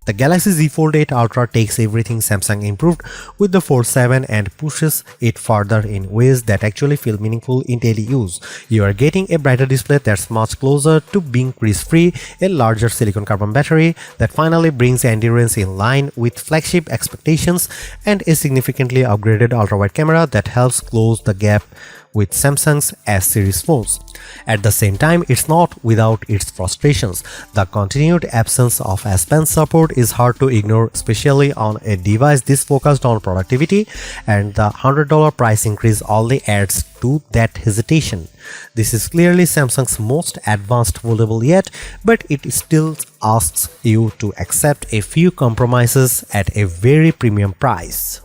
The Galaxy Z Fold 8 Ultra takes everything Samsung improved with the Fold 7 and pushes it further in ways that actually feel meaningful in daily use. You are getting a brighter display that's much closer to being crease-free, a larger silicon carbon battery that finally brings endurance in line with flagship expectations, and a significantly upgraded ultra-wide camera that helps close the gap with Samsung's S-series phones. At the same time, it's not without its frustrations. The continued absence of S Pen support is hard to ignore, especially on a device this focused on productivity, and the $100 price increase only adds to that hesitation. This is clearly Samsung's most advanced foldable yet, but it still asks you to accept a few compromises at a very premium price.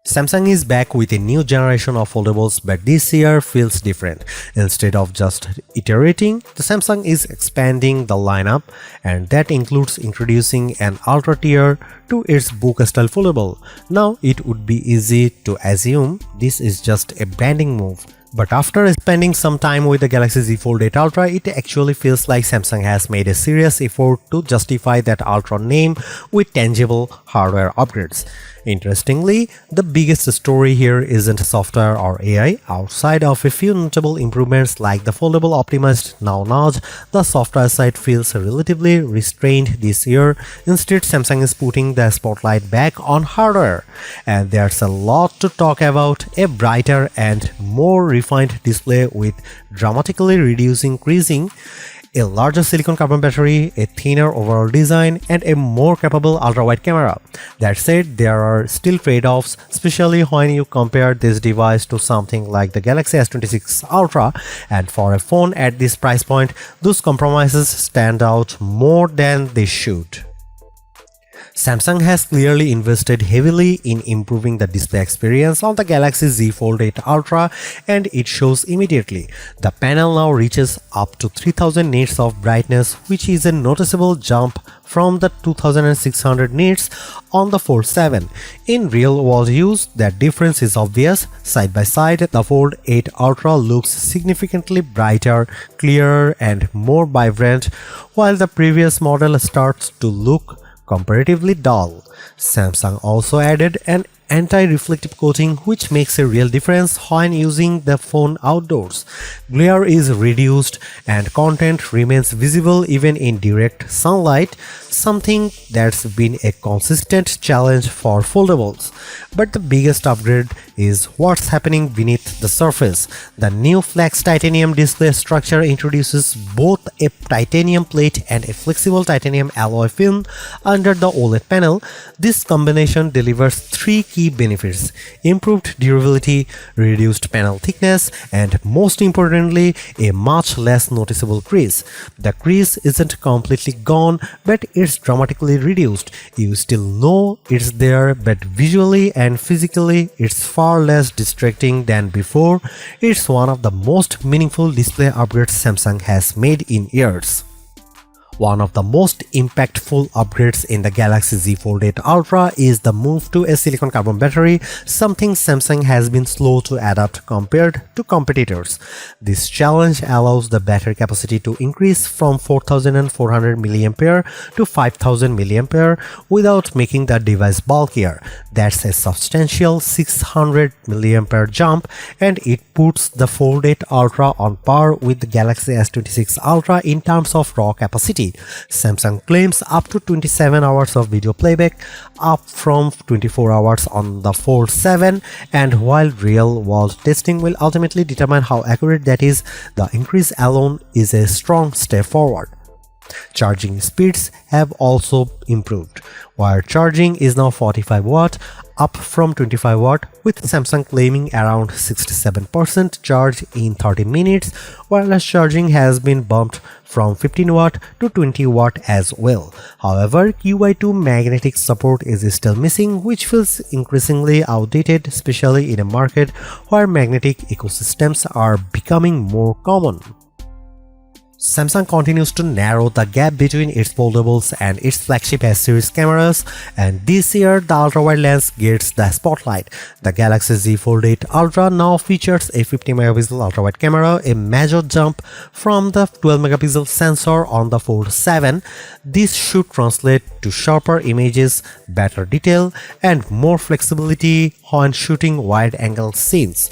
Samsung is back with a new generation of foldables, but this year feels different. Instead of just iterating, the Samsung is expanding the lineup, and that includes introducing an ultra tier to its book-style foldable. Now, it would be easy to assume this is just a branding move. But after spending some time with the Galaxy Z Fold 8 Ultra, it actually feels like Samsung has made a serious effort to justify that Ultra name with tangible hardware upgrades. Interestingly, the biggest story here isn't software or AI. Outside of a few notable improvements like the foldable optimized now notch, the software side feels relatively restrained this year. Instead, Samsung is putting the spotlight back on hardware. And there's a lot to talk about: a brighter and more refined display with dramatically reducing creasing, a larger silicon carbon battery, a thinner overall design, and a more capable ultra-wide camera. That said, there are still trade-offs, especially when you compare this device to something like the Galaxy S26 Ultra, and for a phone at this price point, those compromises stand out more than they should. Samsung has clearly invested heavily in improving the display experience on the Galaxy Z Fold 8 Ultra, and it shows immediately. The panel now reaches up to 3000 nits of brightness, which is a noticeable jump from the 2600 nits on the Fold 7. In real-world use, that difference is obvious. Side by side, the Fold 8 Ultra looks significantly brighter, clearer, and more vibrant, while the previous model starts to look comparatively dull. Samsung also added an anti-reflective coating, which makes a real difference when using the phone outdoors. Glare is reduced and content remains visible even in direct sunlight, something that's been a consistent challenge for foldables. But the biggest upgrade is what's happening beneath the surface. The new flex titanium display structure introduces both a titanium plate and a flexible titanium alloy film under the OLED panel. This combination delivers three key benefits: improved durability, reduced panel thickness, and most importantly, a much less noticeable crease. The crease isn't completely gone, but it's dramatically reduced. You still know it's there, but visually and physically it's far less distracting than before. It's one of the most meaningful display upgrades Samsung has made in years. One of the most impactful upgrades in the Galaxy Z Fold 8 Ultra is the move to a silicon carbon battery, something Samsung has been slow to adapt compared to competitors. This challenge allows the battery capacity to increase from 4400 mAh to 5000 mAh without making the device bulkier. That's a substantial 600 mAh jump, and it puts the Fold 8 Ultra on par with the Galaxy S26 Ultra in terms of raw capacity. Samsung claims up to 27 hours of video playback, up from 24 hours on the Fold 7, and while real-world testing will ultimately determine how accurate that is, the increase alone is a strong step forward. Charging speeds have also improved. Wire charging is now 45 watt, up from 25 watt, with Samsung claiming around 67% charge in 30 minutes. Wireless charging has been bumped from 15 watt to 20 watt as well. However, QI2 magnetic support is still missing, which feels increasingly outdated, especially in a market where magnetic ecosystems are becoming more common. Samsung continues to narrow the gap between its foldables and its flagship S-series cameras, and this year the ultra-wide lens gets the spotlight. The Galaxy Z Fold 8 Ultra now features a 50-megapixel ultra-wide camera, a major jump from the 12-megapixel sensor on the Fold 7. This should translate to sharper images, better detail, and more flexibility when shooting wide-angle scenes.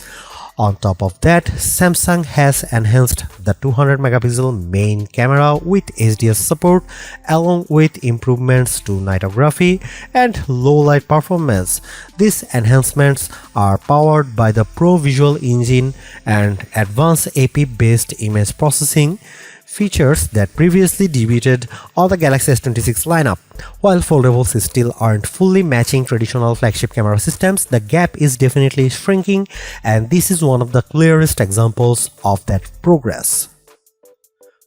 On top of that, Samsung has enhanced the 200-megapixel main camera with HDR support along with improvements to nightography and low-light performance. These enhancements are powered by the Pro Visual Engine and advanced AP-based image processing, features that previously debuted on the Galaxy S26 lineup. While foldables still aren't fully matching traditional flagship camera systems, the gap is definitely shrinking, and this is one of the clearest examples of that progress.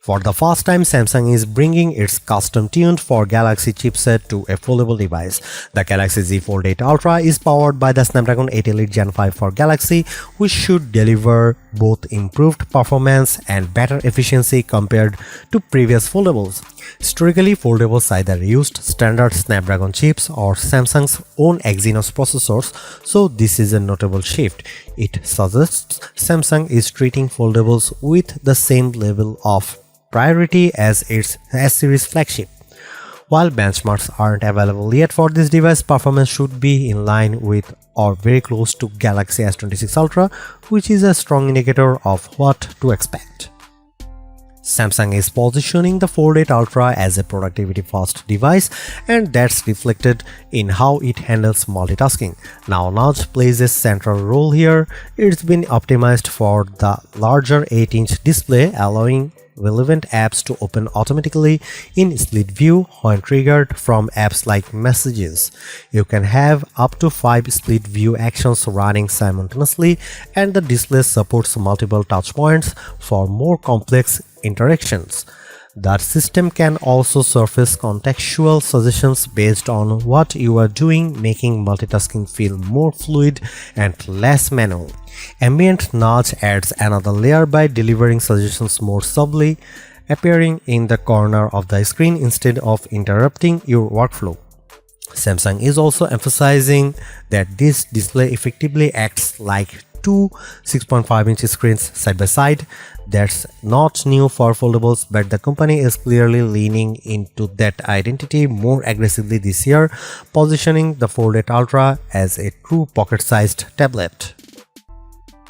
For the first time, Samsung is bringing its custom-tuned for Galaxy chipset to a foldable device. The Galaxy Z Fold 8 Ultra is powered by the Snapdragon 8 Elite Gen 5 for Galaxy, which should deliver both improved performance and better efficiency compared to previous foldables. Historically, foldables either used standard Snapdragon chips or Samsung's own Exynos processors, so this is a notable shift. It suggests Samsung is treating foldables with the same level of priority as its S-series flagship. While benchmarks aren't available yet for this device, performance should be in line with or very close to Galaxy S26 Ultra, which is a strong indicator of what to expect. Samsung is positioning the Fold 8 Ultra as a productivity-first device, and that's reflected in how it handles multitasking. Now, Notch plays a central role here. It's been optimized for the larger 8-inch display, allowing relevant apps to open automatically in split view when triggered from apps like Messages. You can have up to 5 split view actions running simultaneously, and the display supports multiple touch points for more complex interactions. The system can also surface contextual suggestions based on what you are doing, making multitasking feel more fluid and less manual. Ambient nudge adds another layer by delivering suggestions more subtly, appearing in the corner of the screen instead of interrupting your workflow. Samsung is also emphasizing that this display effectively acts like two 6.5-inch screens side by side. That's not new for foldables, but the company is clearly leaning into that identity more aggressively this year, positioning the Fold 8 Ultra as a true pocket-sized tablet.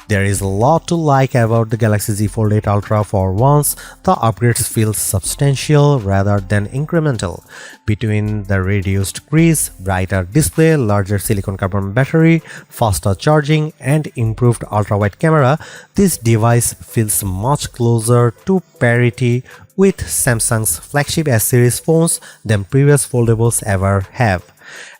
There is a lot to like about the Galaxy Z Fold 8 Ultra. For once, the upgrades feel substantial rather than incremental. Between the reduced crease, brighter display, larger silicon carbon battery, faster charging, and improved ultra-wide camera, this device feels much closer to parity with Samsung's flagship S-series phones than previous foldables ever have.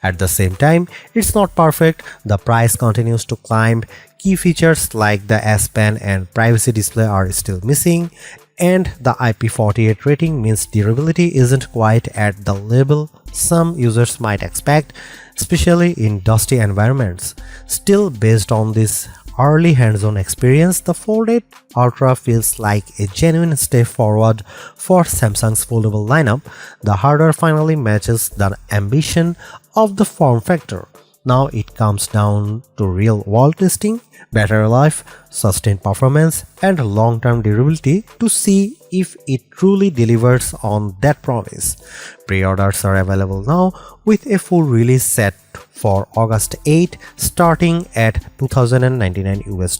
At the same time, it's not perfect. The price continues to climb. Key features like the S Pen and privacy display are still missing, and the IP48 rating means durability isn't quite at the level some users might expect, especially in dusty environments. Still, based on this early hands-on experience, the Fold 8 Ultra feels like a genuine step forward for Samsung's foldable lineup. The hardware finally matches the ambition of the form factor. Now it comes down to real-world testing, battery life, sustained performance, and long-term durability to see if it truly delivers on that promise. Pre-orders are available now, with a full release set for August 8, starting at $2,099 US.